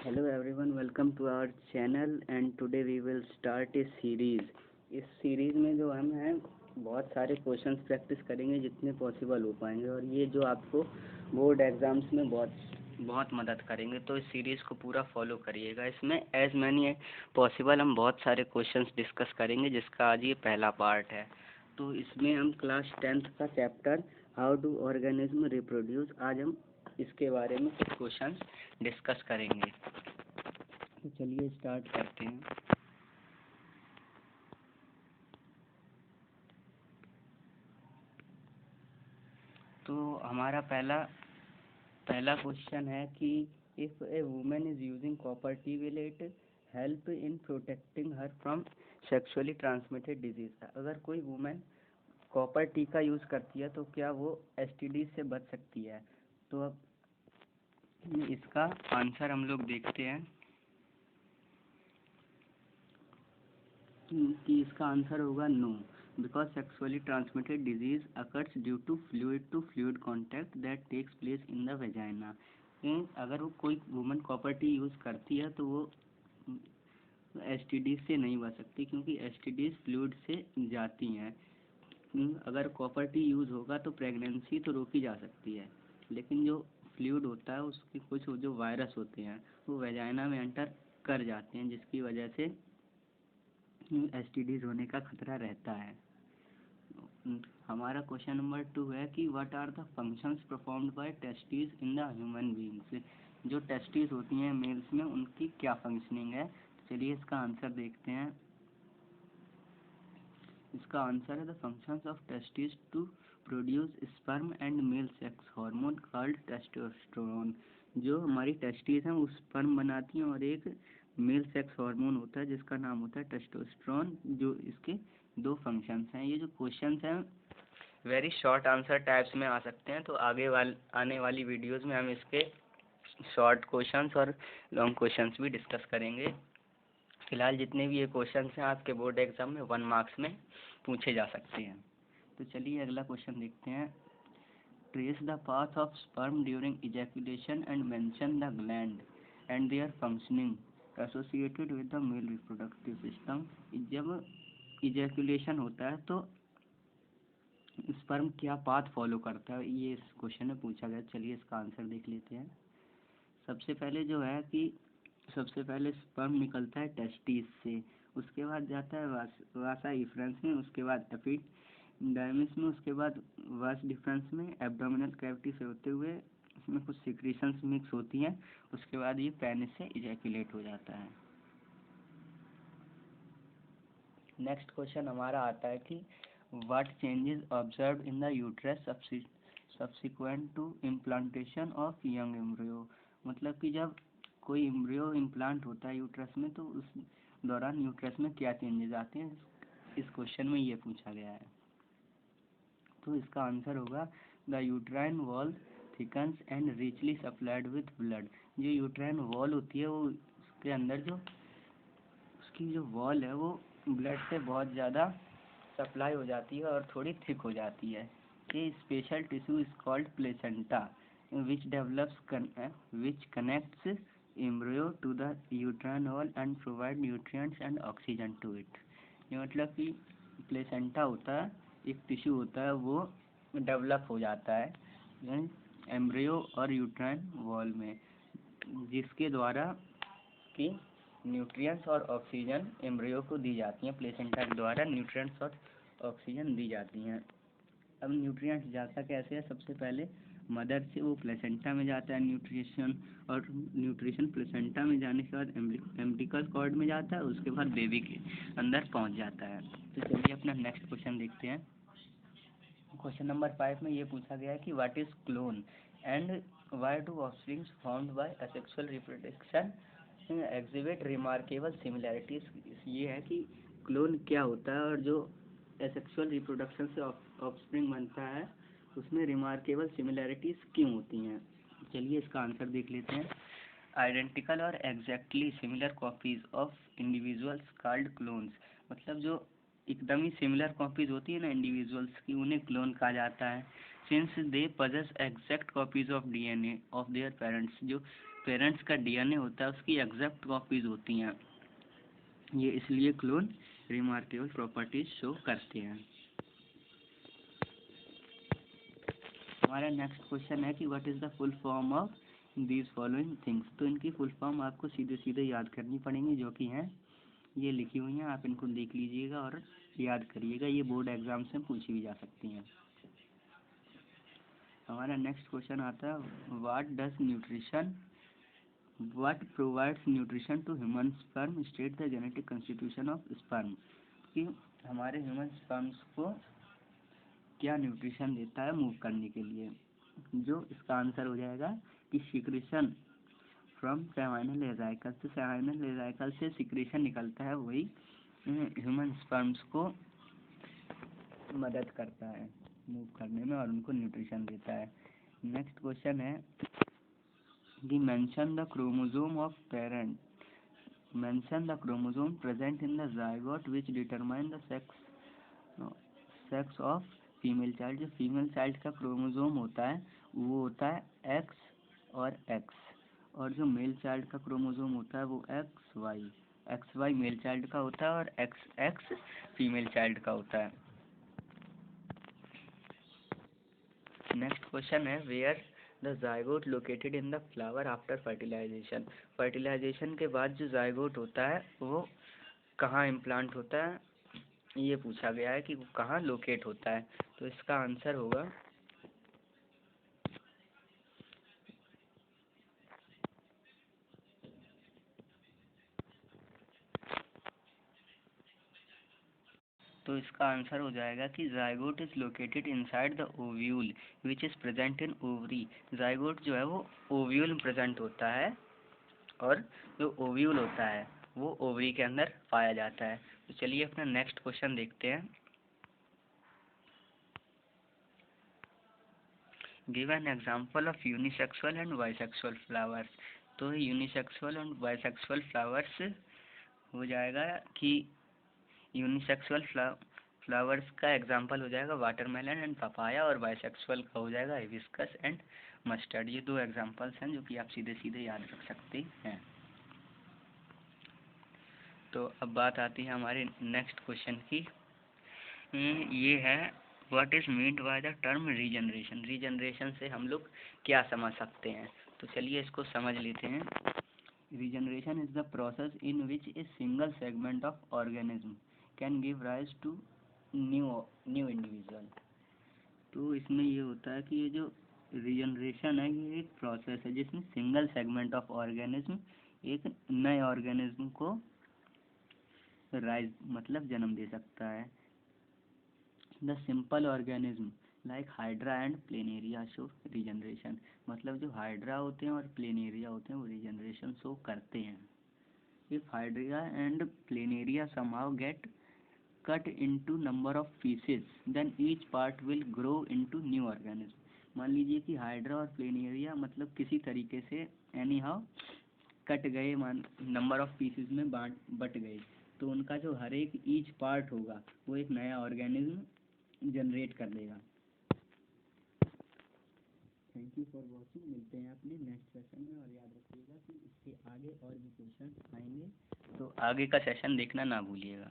Hello everyone, welcome to our channel and today we will start a series. इस series में जो हम हैं बहुत सारे क्वेश्चंस प्रैक्टिस करेंगे जितने पॉसिबल हो पाएंगे और ये जो आपको बोर्ड एग्जाम्स में बहुत बहुत मदद करेंगे। तो इस सीरीज़ को पूरा फॉलो करिएगा। इसमें एज मैनी पॉसिबल हम बहुत सारे क्वेश्चंस डिस्कस करेंगे जिसका आज ये पहला पार्ट है। तो इसमें हम क्लास 10th का chapter how do organism reproduce, आज हम इसके बारे में कुछ क्वेश्चन डिस्कस करेंगे। तो चलिए स्टार्ट करते हैं। तो हमारा पहला क्वेश्चन है कि if A women is using copper T will it help in protecting her from sexually transmitted disease. अगर कोई वुमेन कॉपर टी का यूज़ करती है तो क्या वो एसटीडी से बच सकती है? तो अब इसका आंसर हम लोग देखते हैं कि इसका आंसर होगा no, because sexually transmitted disease occurs due to fluid contact that takes place in the vagina. अगर वो कोई वुमन कॉपर टी यूज़ करती है तो वो एसटीडी से नहीं बच सकती, क्योंकि एसटीडीज फ्लूइड से जाती हैं। अगर कॉपर टी यूज़ होगा तो प्रेगनेंसी तो रोकी जा सकती है, लेकिन जो फ्लूइड होता है उसके कुछ जो वायरस होते हैं वो वेजाइना में एंटर कर जाते हैं, जिसकी वजह से एसटीडीज होने का खतरा रहता है। हमारा क्वेश्चन नंबर 2 है कि what are the functions performed by testis in the human beings. जो टेस्टिस होती हैं मेल्स में, उनकी क्या फंक्शनिंग है? चलिए इसका आंसर देखते हैं। इसका आंसर है the functions of testis to produce sperm and male sex hormone called testosterone. जो हमारी टेस्टिस हैं वो स्पर्म बनाती हैं और एक मेल सेक्स हार्मोन होता है जिसका नाम होता है टेस्टोस्टेरोन। जो इसके दो फंक्शंस हैं। ये जो क्वेश्चंस हैं वेरी शॉर्ट आंसर टाइप्स में आ सकते हैं, तो आने वाली वीडियोस में हम इसके शॉर्ट क्वेश्चंस और लॉन्ग क्वेश्चंस भी डिस्कस करेंगे। फिलहाल जितने भी ये क्वेश्चंस हैं आपके बोर्ड एग्जाम में 1 मार्क्स में पूछे जा सकते हैं। तो चलिए अगला क्वेश्चन देखते हैं। Trace the path of sperm during ejaculation and mention the gland and there functioning associated with the male reproductive system. जब इजैकुलेशन होता है तो स्पर्म क्या पाथ फॉलो करता है, ये इस क्वेश्चन में पूछा गया। चलिए इसका आंसर देख लेते हैं। सबसे पहले जो है कि सबसे पहले स्पर्म निकलता है टेस्टिस से, उसके बाद जाता है वासा इफ्रेंस में, उसके बाद एपिडाइमिस में, उसके बाद वास डिफरेंस में, एब्डोमिनल कैविटी से होते हुए उसमें कुछ सिक्रीशंस मिक्स होती हैं, उसके बाद ये पेनिस से इजैकुलेट हो जाता है। नेक्स्ट क्वेश्चन हमारा आता है कि what changes observed in the uterus subsequent to implantation of young embryo. मतलब कि जब कोई एम्ब्रियो इम्प्लांट होता है यूट्रस में तो उस दौरान यूट्रस में क्या चेंजेस आते हैं, इस क्वेश्चन में ये पूछा गया है। तो इसका आंसर होगा the uterine wall thickens and richly supplied with blood. जो यूट्राइन वॉल होती है वो उसके अंदर जो उसकी जो वॉल है वो ब्लड से बहुत ज़्यादा सप्लाई हो जाती है और थोड़ी थिक हो जाती है। ये special tissue is called placenta which develops which connects embryo to the uterine wall and provide nutrients and oxygen to it. ये मतलब कि प्लेसेंटा होता है, एक टिश्यू होता है, वो डेवलप हो जाता है एम्ब्रियो और यूट्राइन वॉल में, जिसके द्वारा कि न्यूट्रिएंट्स और ऑक्सीजन एम्ब्रियो को दी जाती हैं। प्लेसेंटा के द्वारा न्यूट्रिएंट्स और ऑक्सीजन दी जाती हैं। अब न्यूट्रिएंट्स जाता कैसे है? सबसे पहले मदर से वो प्लेसेंटा में जाता है न्यूट्रिशन, और न्यूट्रिशन प्लेसेंटा में जाने के बाद एम्बिलिकल कॉर्ड में जाता है, उसके बाद बेबी के अंदर पहुंच जाता है। तो चलिए अपना नेक्स्ट क्वेश्चन देखते हैं। क्वेश्चन नंबर 5 में ये पूछा गया है कि what is clone and why do offsprings found by asexual reproduction exhibit remarkable similarities. ये है कि क्लोन क्या होता है और जो एसेक्सुअल रिप्रोडक्शन से ऑफस्प्रिंग बनता है उसमें रिमार्केबल सिमिलैरिटीज क्यों होती हैं। चलिए इसका आंसर देख लेते हैं। आइडेंटिकल और exactly similar copies of individuals called clones. मतलब जो एकदम ही सिमिलर कॉपीज होती है ना इंडिविजुअल्स की, उन्हें क्लोन कहा जाता है। Since they possess exact copies of DNA of their parents. जो पेरेंट्स का डीएनए होता है उसकी एग्जैक्ट कॉपीज होती हैं। ये इसलिए क्लोन रिमार्केबल प्रॉपर्टीज शो करते हैं। हमारा नेक्स्ट क्वेश्चन है कि what is the full form of these following things. तो इनकी फुल फॉर्म आपको सीधे सीधे याद करनी पड़ेंगी, जो कि हैं ये लिखी हुई हैं, आप इनको देख लीजिएगा और याद करिएगा, ये बोर्ड एग्जाम से पूछी भी जा सकती हैं। हमारा नेक्स्ट क्वेश्चन आता है what provides nutrition to human sperm, state the genetic constitution of sperm. कि हमारे ह्यूमन स्पर्म्स को क्या न्यूट्रिशन देता है मूव करने के लिए। जो इसका आंसर हो जाएगा कि सिक्रेशन फ्रॉम सेमाइनल वेसिकल। तो सेमाइनल वेसिकल से सिक्रेशन निकलता है, वही ह्यूमन स्पर्म्स को मदद करता है मूव करने में और उनको न्यूट्रिशन देता है। नेक्स्ट क्वेश्चन है कि mention the chromosome of parent, mention the chromosome present in the zygote which determine the sex of female child. जो फीमेल चाइल्ड का क्रोमोसोम होता है वो होता है एक्स और एक्स, और जो मेल चाइल्ड का क्रोमोसोम होता है वो एक्स वाई मेल चाइल्ड का होता है और एक्स एक्स फीमेल चाइल्ड का होता है। नेक्स्ट क्वेश्चन है where the zygote located in the flower after fertilization. Fertilization के बाद जो ज़ायगोट होता है वो कहाँ इम्प्लांट होता है, ये पूछा गया है कि वो कहाँ लोकेट होता है। तो इसका आंसर होगा हो जाएगा कि zygote is located inside the ovule which is present in ovary. Zygote जो है वो ओव्यूल में प्रेजेंट होता है और जो ओव्यूल होता है वो ओवरी के अंदर पाया जाता है। तो चलिए अपना नेक्स्ट क्वेश्चन देखते हैं। Give an example of unisexual and bisexual flowers. तो यूनिसेक्सुअल एंड बाइसेक्सुअल फ्लावर्स हो जाएगा कि यूनिसेक्सुअल फ्लावर्स का एग्जांपल हो जाएगा वाटरमेलन एंड पपाया, और बाइसेक्सुअल का हो जाएगा हिबिस्कस एंड मस्टर्ड। ये दो एग्जांपल्स हैं जो कि आप सीधे सीधे याद रख सकते हैं। तो अब बात आती है हमारे नेक्स्ट क्वेश्चन की। ये है what is meant by the term regeneration. Regeneration से हम लोग क्या समझ सकते हैं, तो चलिए इसको समझ लेते हैं। Regeneration is the process in which a single segment of organism can give rise to new individual. तो इसमें ये होता है कि ये जो रीजनरेशन है ये एक प्रोसेस है जिसमें सिंगल सेगमेंट ऑफ ऑर्गेनिज्म एक नए ऑर्गेनिज्म को राइज मतलब जन्म दे सकता है। The simple organism like hydra and planaria show regeneration. मतलब जो हाइड्रा होते हैं और प्लेनेरिया होते हैं वो रीजनरेशन शो करते हैं। If hydra and planaria somehow get cut into number of pieces then each part will grow into new organism। मान लीजिए कि हाइड्रा और प्लेनेरिया मतलब किसी तरीके से एनी हाउ कट गए, मान नंबर ऑफ पीसेस में बट गए, तो उनका जो हर एक ईच पार्ट होगा वो एक नया ऑर्गेनिज्म जनरेट कर देगा। Thank you for watching. मिलते हैं अपने नेक्स्ट सेशन में, और याद रखिएगा कि इसके आगे और भी क्वेश्चन आएंगे, तो आगे का सेशन देखना ना भूलिएगा।